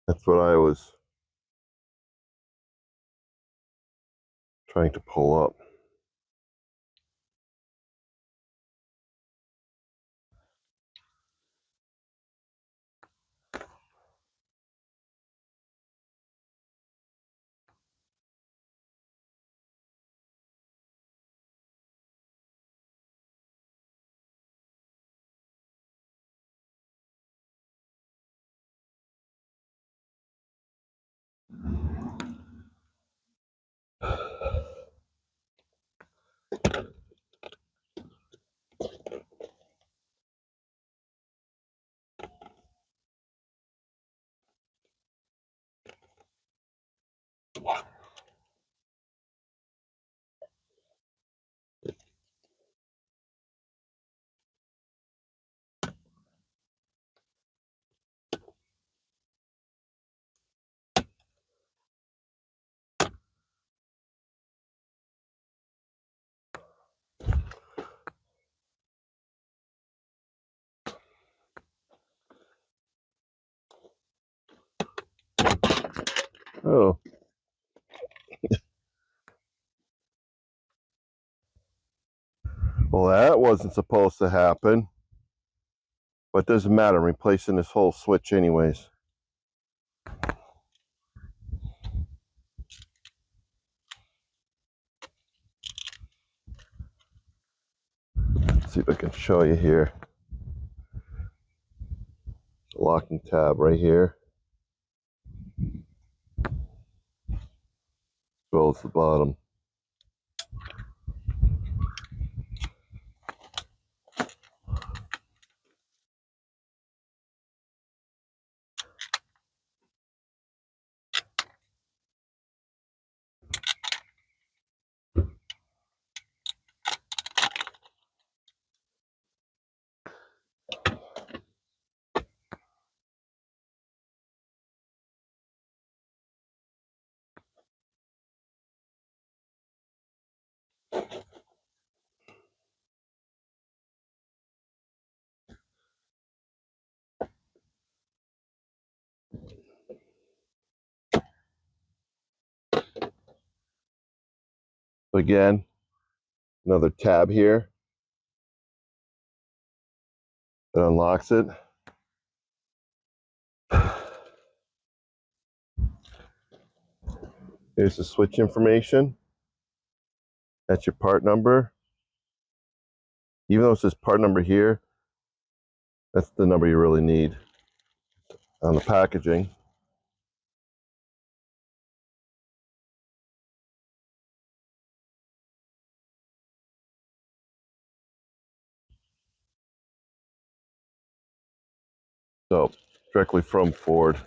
That's what I was trying to pull up. Oh, well, that wasn't supposed to happen, but it doesn't matter. I'm replacing this whole switch anyways. Let's see if I can show you here. Locking tab right here, as well as the bottom. Again, another tab here that unlocks it. Here's the switch information. That's your part number. Even though it says part number here, that's the number you really need on the packaging. So, directly from Ford.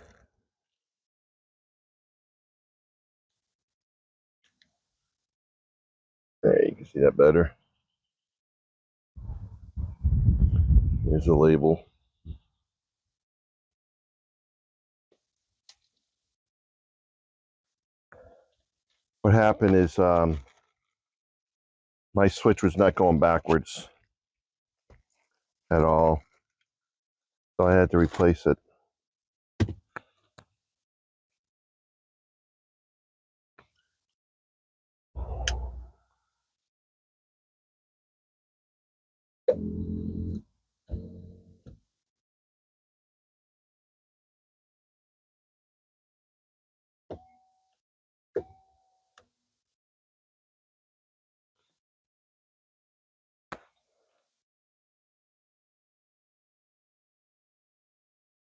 There, you can see that better. Here's the label. What happened is my switch was not going backwards at all, so I had to replace it.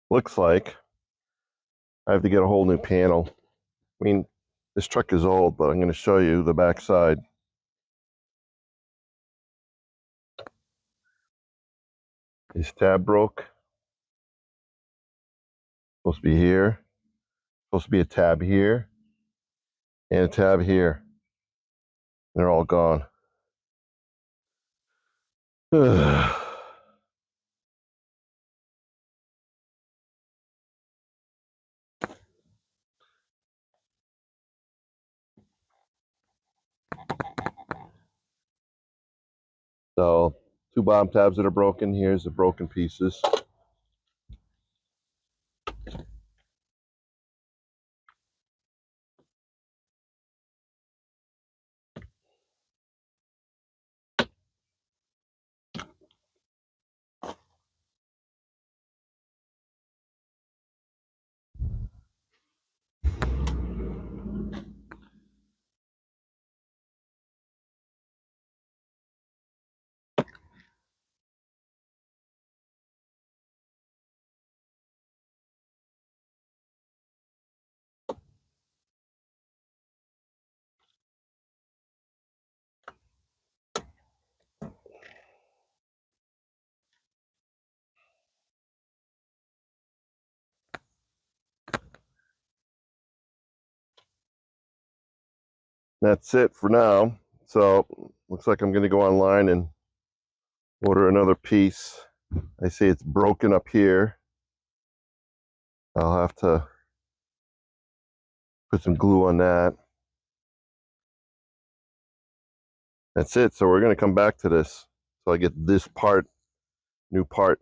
Looks like I have to get a whole new panel. I mean, this truck is old, but I'm going to show you the back side. This tab broke. Supposed to be here. Supposed to be a tab here and a tab here. They're all gone. So, two bottom tabs that are broken. Here's the broken pieces. That's it for now. So looks like I'm going to go online and order another piece. I see it's broken up here. I'll have to put some glue on that. That's it. So we're going to come back to this. So I get this part, new part.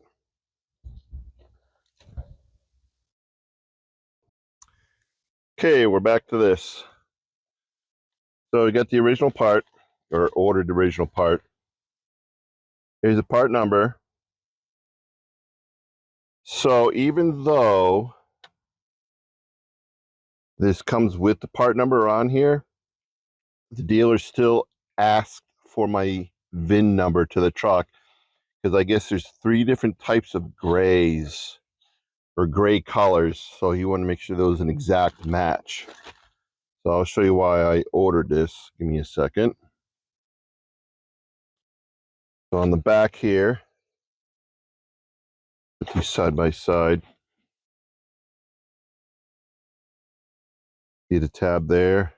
Okay, we're back to this. So we got the original part, or ordered the original part. Here's the part number. So even though this comes with the part number on here, the dealer still asked for my VIN number to the truck, because I guess there's 3 different types of grays or gray colors, so you want to make sure those an exact match. So I'll show you why I ordered this. Give me a second. So on the back here, put these side by side. See the tab there?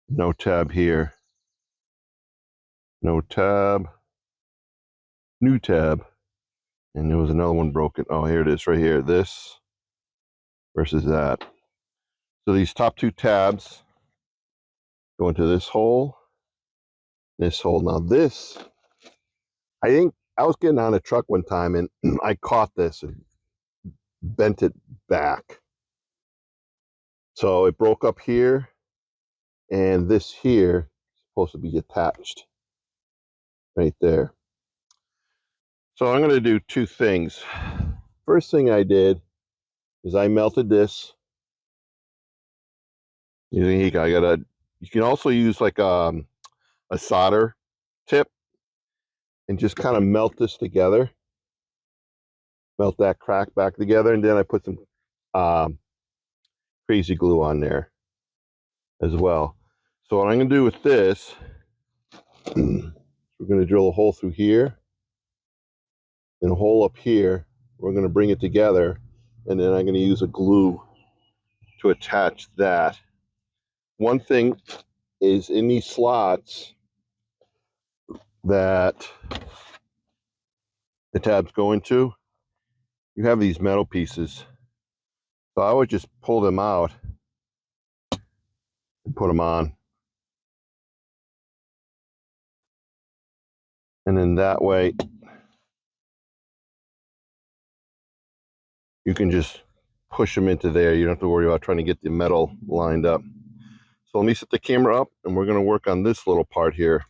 No tab here. No tab. New tab. And there was another one broken. Oh, here it is right here. This versus that. So these top 2 tabs go into this hole, this hole. Now this, I think I was getting on a truck one time and I caught this and bent it back. So it broke up here, and this here is supposed to be attached right there. So I'm going to do 2 things. First thing I did is I melted this using heat. You can also use like a solder tip and just kind of melt this together. Melt that crack back together, and then I put some crazy glue on there as well. So what I'm going to do with this, we're going to drill a hole through here and a hole up here. We're going to bring it together, and then I'm going to use a glue to attach that. One thing is, in these slots that the tabs go into, you have these metal pieces. So I would just pull them out and put them on. And then that way, you can just push them into there. You don't have to worry about trying to get the metal lined up. So let me set the camera up, and we're going to work on this little part here.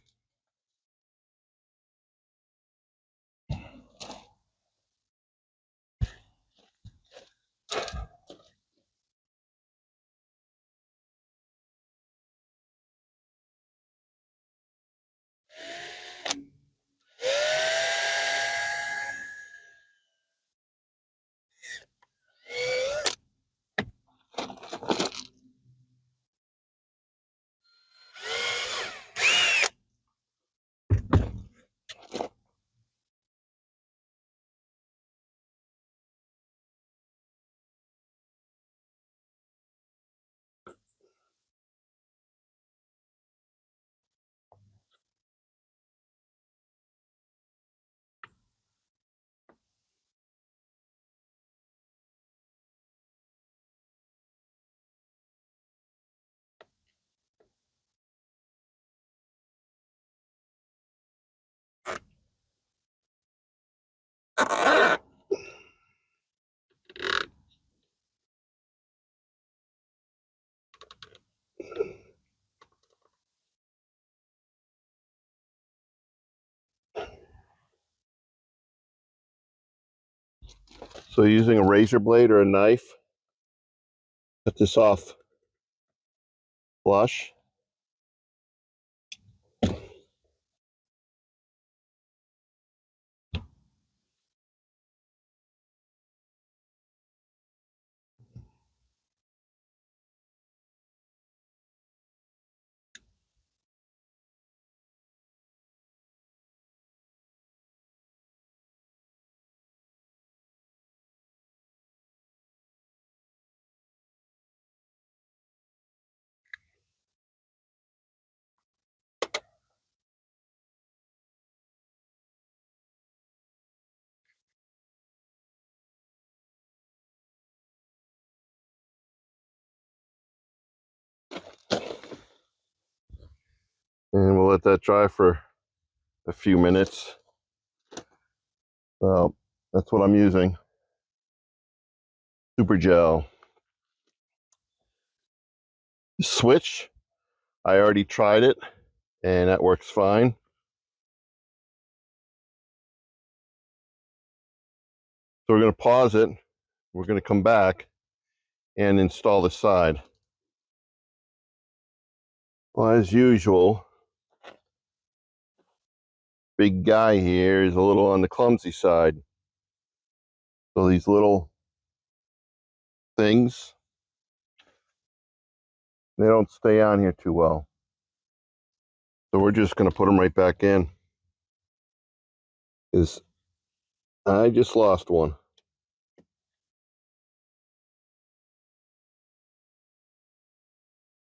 So using a razor blade or a knife, cut this off flush. And we'll let that dry for a few minutes. Well, that's what I'm using. Super gel. Switch, I already tried it and that works fine. So we're going to pause it. We're going to come back and install the side. Well, as usual, big guy here is a little on the clumsy side. So these little things, they don't stay on here too well. So we're just going to put them right back in. Because I just lost one.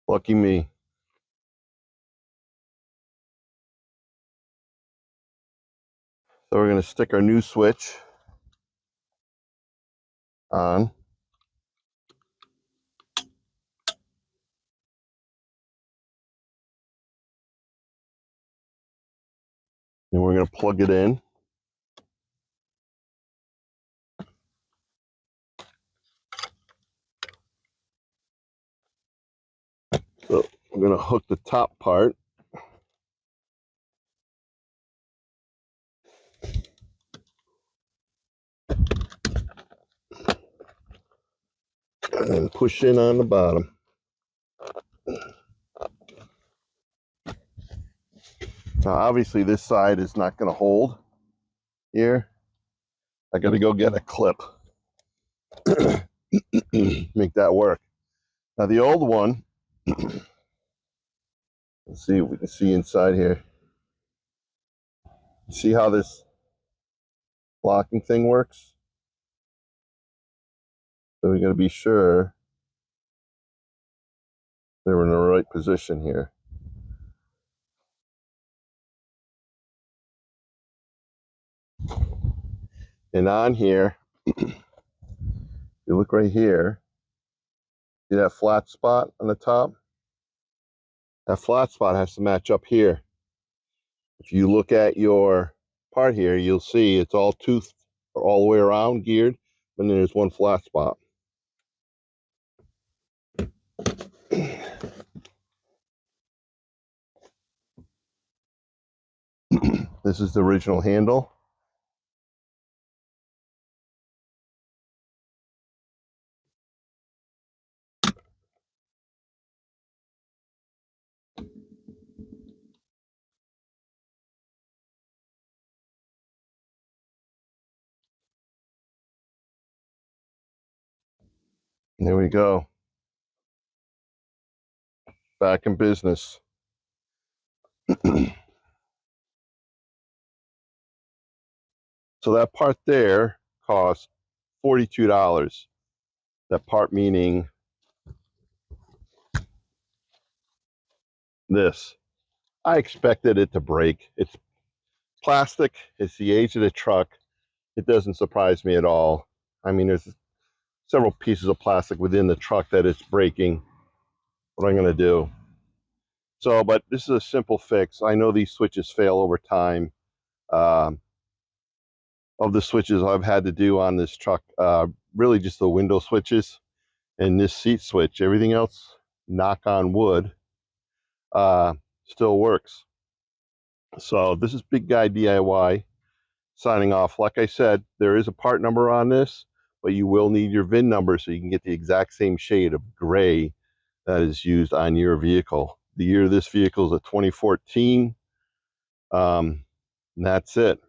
Lucky me. So we're going to stick our new switch on. And we're going to plug it in. So we're going to hook the top part. And push in on the bottom. Now obviously this side is not going to hold here. I got to go get a clip. Make that work. Now the old one, let's see if we can see inside here. See how this locking thing works? So we got to be sure they're in the right position here. And on here, you look right here, see that flat spot on the top? That flat spot has to match up here. If you look at your part here, you'll see it's all toothed all the way around, geared, and then there's one flat spot. This is the original handle. And there we go. Back in business. So that part there cost $42. That part meaning this. I expected it to break. It's plastic. It's the age of the truck. It doesn't surprise me at all. I mean, there's several pieces of plastic within the truck that it's breaking. What I'm going to do. So, but this is a simple fix. I know these switches fail over time. Of the switches I've had to do on this truck, really just the window switches and this seat switch. Everything else, knock on wood, still works. So this is Big Guy DIY signing off. Like I said, there is a part number on this, but you will need your VIN number so you can get the exact same shade of gray that is used on your vehicle. The year of this vehicle is a 2014. And that's it.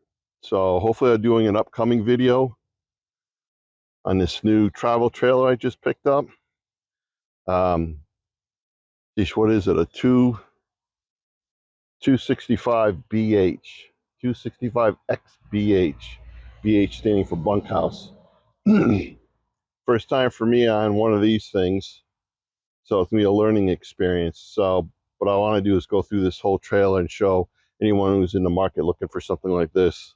So hopefully I'm doing an upcoming video on this new travel trailer I just picked up. What is it? A 265 BH, 265X BH, BH standing for bunkhouse. First time for me on one of these things, so it's gonna be a learning experience. So what I want to do is go through this whole trailer and show anyone who's in the market looking for something like this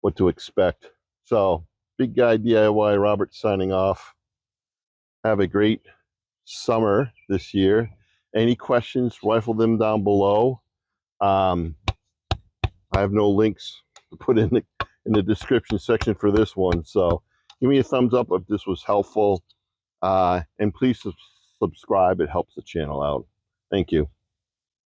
what to expect. So Big Guy DIY Robert signing off. Have a great summer this year, Any questions, rifle them down below. I have no links to put in the description section for this one. So give me a thumbs up if this was helpful. And please subscribe. It helps the channel out. Thank you.